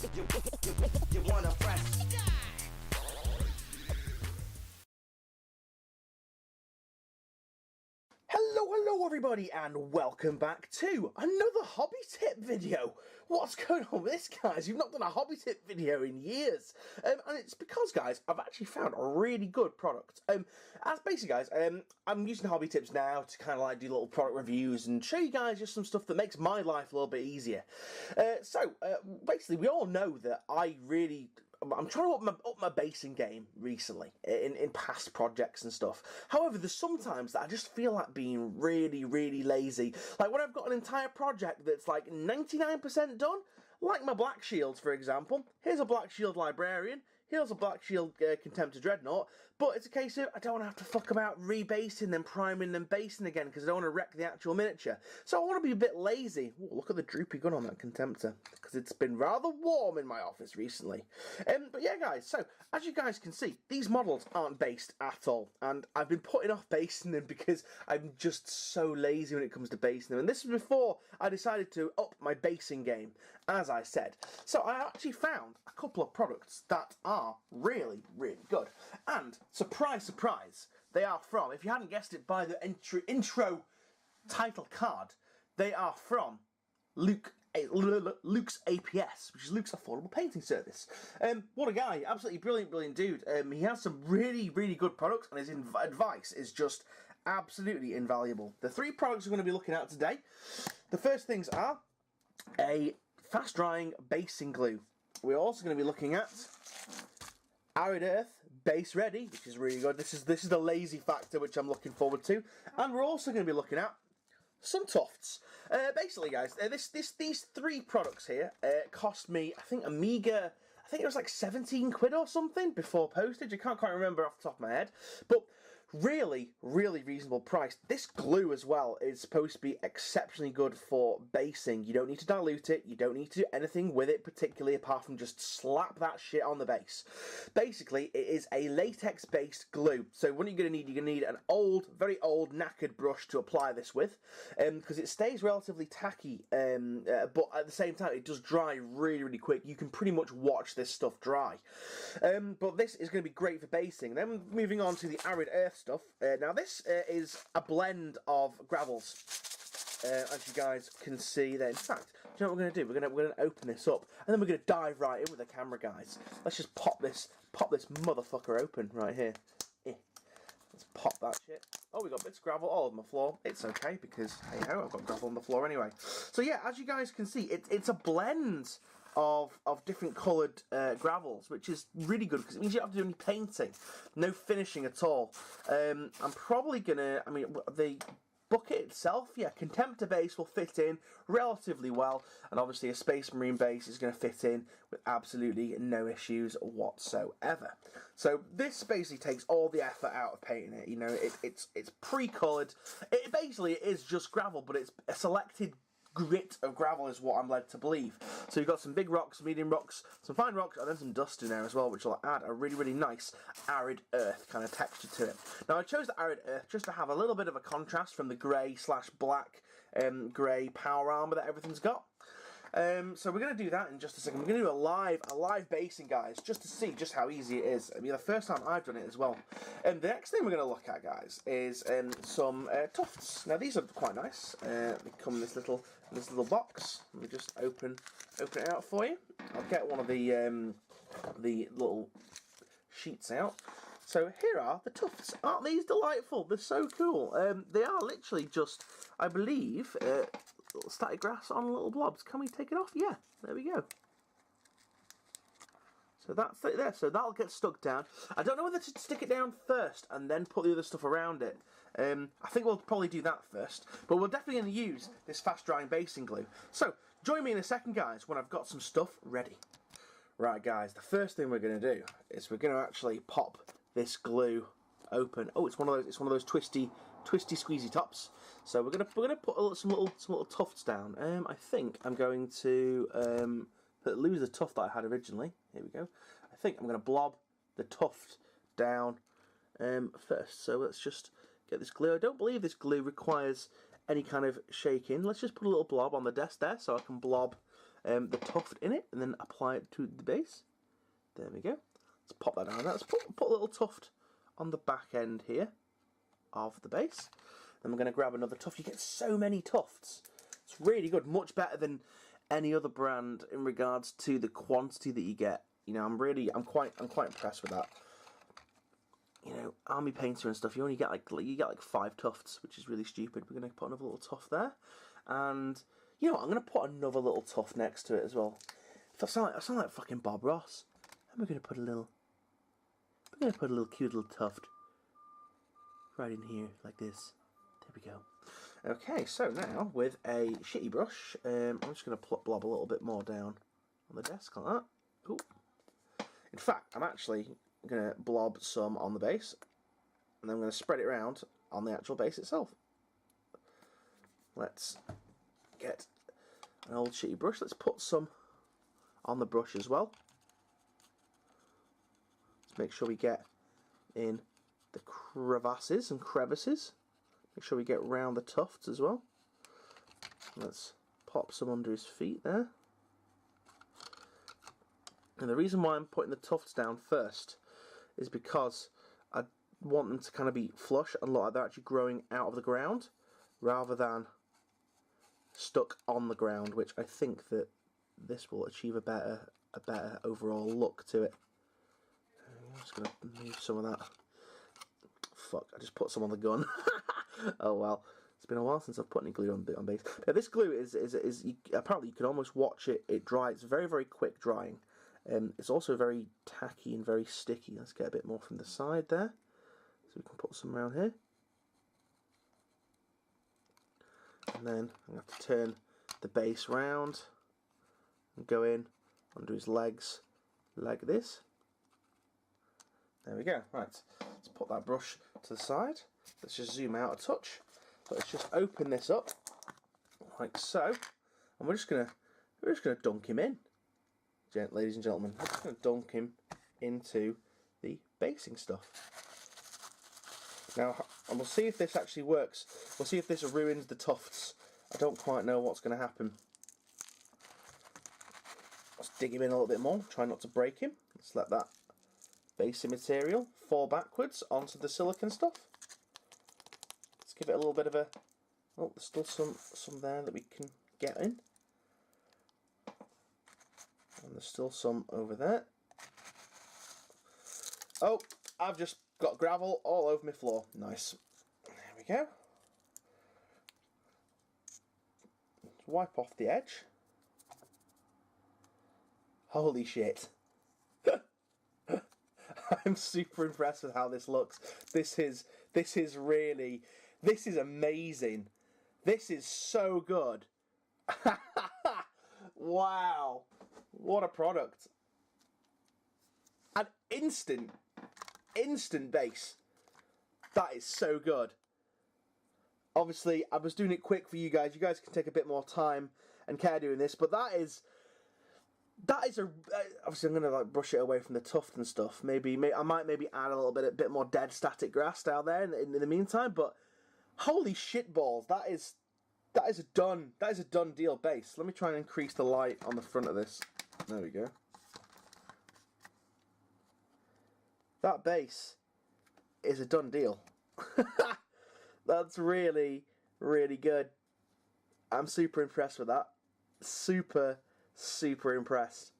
You wanna press. Hello everybody, and welcome back to another hobby tip video. What's going on with this, guys? You've not done a hobby tip video in years. And it's because, guys, I've actually found a really good product. As basically, guys, I'm using hobby tips now to kind of like do little product reviews and show you guys just some stuff that makes my life a little bit easier. Basically, we all know that I'm trying to up my basing game recently in past projects and stuff. However, there's sometimes that I just feel like being really lazy. Like when I've got an entire project that's like 99% done, like my Black Shields, for example. Here's a Black Shield Librarian. Here's a Black Shield Contemptor Dreadnought, but it's a case of I don't want to have to fuck about rebasing, then priming, then basing again, because I don't want to wreck the actual miniature. So I want to be a bit lazy. Ooh, look at the droopy gun on that Contemptor, because it's been rather warm in my office recently. But yeah, guys, so as you guys can see, these models aren't based at all, and I've been putting off basing them because I'm just so lazy when it comes to basing them. And this was before I decided to up my basing game, as I said. So I actually found a couple of products that are really good, and surprise, they are from, if you hadn't guessed it by the intro title card, they are from Luke's APS, which is Luke's Affordable Painting Service. What a guy, absolutely brilliant dude. He has some really good products, and his advice is just absolutely invaluable. The three products we're going to be looking at today, the first things are a fast drying basing glue. We're also going to be looking at Arid Earth Base Ready, which is really good. This is the lazy factor, which I'm looking forward to. And we're also going to be looking at some tufts. Basically, guys, these three products here cost me, I think, a meager, I think it was like 17 quid or something before postage. I can't quite remember off the top of my head, but really reasonable price. This glue as well is supposed to be exceptionally good for basing. You don't need to dilute it, you don't need to do anything with it particularly apart from just slap that shit on the base. Basically, it is a latex based glue. So what you're going to need, an very old knackered brush to apply this with, because it stays relatively tacky, but at the same time it does dry really quick. You can pretty much watch this stuff dry. But this is going to be great for basing. Then moving on to the Arid Earth stuff. Now this is a blend of gravels, as you guys can see there. In fact, do you know what we're going to do? We're going to open this up, and then we're going to dive right in with the camera, guys. Let's just pop this motherfucker open right here. Let's pop that shit. Oh, we got bits of gravel all over my floor. It's okay, because hey ho, I've got gravel on the floor anyway. So yeah, as you guys can see, it's a blend of different coloured gravels, which is really good because it means you don't have to do any painting, no finishing at all. I'm probably gonna, the bucket itself, yeah, Contemptor base will fit in relatively well, and obviously a Space Marine base is going to fit in with absolutely no issues whatsoever. So this basically takes all the effort out of painting it. You know, it's pre-coloured. It basically is just gravel, but it's a selected grit of gravel is what I'm led to believe. So you've got some big rocks, medium rocks, some fine rocks, and then some dust in there as well, which will add a really nice Arid Earth kind of texture to it. Now I chose the Arid Earth just to have a little bit of a contrast from the grey/black grey power armour that everything's got. So we're going to do that in just a second. We're going to do a live basing, guys, just to see just how easy it is. I mean, the first time I've done it as well. The next thing we're going to look at, guys, is some tufts. Now these are quite nice. They come in this little box. Let me just open it out for you. I'll get one of the little sheets out. So here are the tufts. Aren't these delightful? They're so cool. They are literally just, I believe, little static grass on little blobs. Can we take it off? Yeah, there we go. So that's it there. So that'll get stuck down. I don't know whether to stick it down first and then put the other stuff around it. I think we'll probably do that first. But we're definitely going to use this fast drying basing glue. So join me in a second, guys, when I've got some stuff ready. Right, guys, the first thing we're going to do is we're going to actually pop this glue open. Oh, it's one of those twisty squeezy tops. So we're gonna put some little tufts down. I think I'm going to lose the tuft that I had originally. Here we go. I think I'm going to blob the tuft down first. So let's just get this glue. I don't believe this glue requires any kind of shaking. Let's just put a little blob on the desk there so I can blob the tuft in it and then apply it to the base. There we go. Let's pop that down there. Let's put a little tuft on the back end here of the base. Then we're going to grab another tuft. You get so many tufts. It's really good. Much better than any other brand in regards to the quantity that you get. You know, I'm quite impressed with that. You know, army painter and stuff, you only get like 5 tufts, which is really stupid. We're going to put another little tuft there. And you know what, I'm going to put another little tuft next to it as well. If I sound like fucking Bob Ross. And we're going to put a little cute little tuft right in here, like this. There we go. Okay, so now with a shitty brush, I'm just going to blob a little bit more down on the desk like that. Ooh. In fact, I'm actually going to blob some on the base, and then I'm going to spread it around on the actual base itself. Let's get an old shitty brush. Let's put some on the brush as well. Let's make sure we get in the crevasses and crevices. Make sure we get round the tufts as well. Let's pop some under his feet there. And the reason why I'm putting the tufts down first is because I want them to kind of be flush and look like they're actually growing out of the ground rather than stuck on the ground, which I think that this will achieve a better overall look to it. I'm just going to move some of that. Fuck, I just put some on the gun. Oh well, it's been a while since I've put any glue on base. Now, this glue is apparently you can almost watch it dry. It's very, very quick drying. It's also very tacky and very sticky. Let's get a bit more from the side there, so we can put some around here. And then I'm going to have to turn the base round and go in under his legs like this. There we go. Right, let's put that brush to the side. Let's just zoom out a touch. Let's just open this up like so, and we're just gonna dunk him in, ladies and gentlemen. We're just gonna dunk him into the basing stuff. Now, and we'll see if this actually works. We'll see if this ruins the tufts. I don't quite know what's going to happen. Let's dig him in a little bit more. Try not to break him. Let's let that basing material fall backwards onto the silicone stuff. Let's give it a little bit of a... Oh, there's still some there that we can get in. And there's still some over there. Oh, I've just got gravel all over my floor. Nice. There we go. Let's wipe off the edge. Holy shit. I'm super impressed with how this looks. This is amazing. This is so good. Wow. What a product. An instant base. That is so good. Obviously, I was doing it quick for you guys. You guys can take a bit more time and care doing this, but that is obviously I'm gonna like brush it away from the tuft and stuff. Maybe I might add a bit more dead static grass down there in the meantime. But holy shit balls, that is a done deal base. Let me try and increase the light on the front of this. There we go. That base is a done deal. That's really, really good. I'm super impressed with that. Super impressed.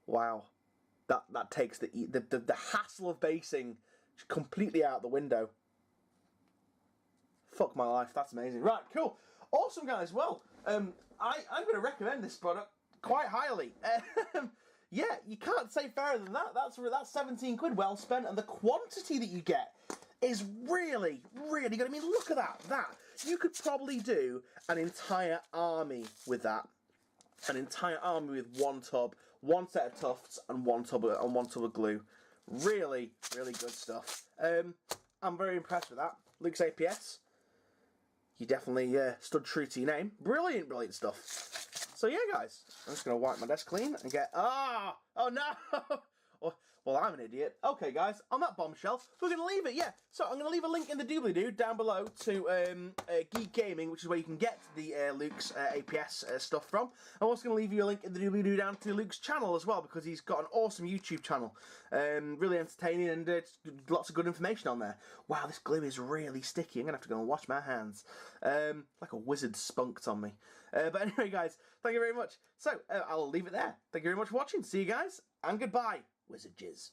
Wow. That takes the hassle of basing completely out the window. Fuck my life, that's amazing. Right, cool. Awesome, guys. Well, I'm going to recommend this product quite highly. Yeah, you can't say fairer than that. That's 17 quid well spent, and the quantity that you get is really, really good. I mean, look at that. You could probably do an entire army with that. An entire army with one tub, one set of tufts, and one tub of glue. Really, really good stuff. I'm very impressed with that. Luke's APS. You definitely stood true to your name. Brilliant stuff. So yeah, guys, I'm just going to wipe my desk clean and get... Oh no! Well, I'm an idiot. Okay, guys, on that bombshell, we're going to leave it, yeah. So I'm going to leave a link in the doobly-doo down below to GeekGaming, which is where you can get the Luke's APS stuff from. I'm also going to leave you a link in the doobly-doo down to Luke's channel as well, because he's got an awesome YouTube channel. Really entertaining, and lots of good information on there. Wow, this glue is really sticky. I'm going to have to go and wash my hands. Like a wizard spunked on me. But anyway, guys, thank you very much. So, I'll leave it there. Thank you very much for watching. See you guys, and goodbye, wizard jizz.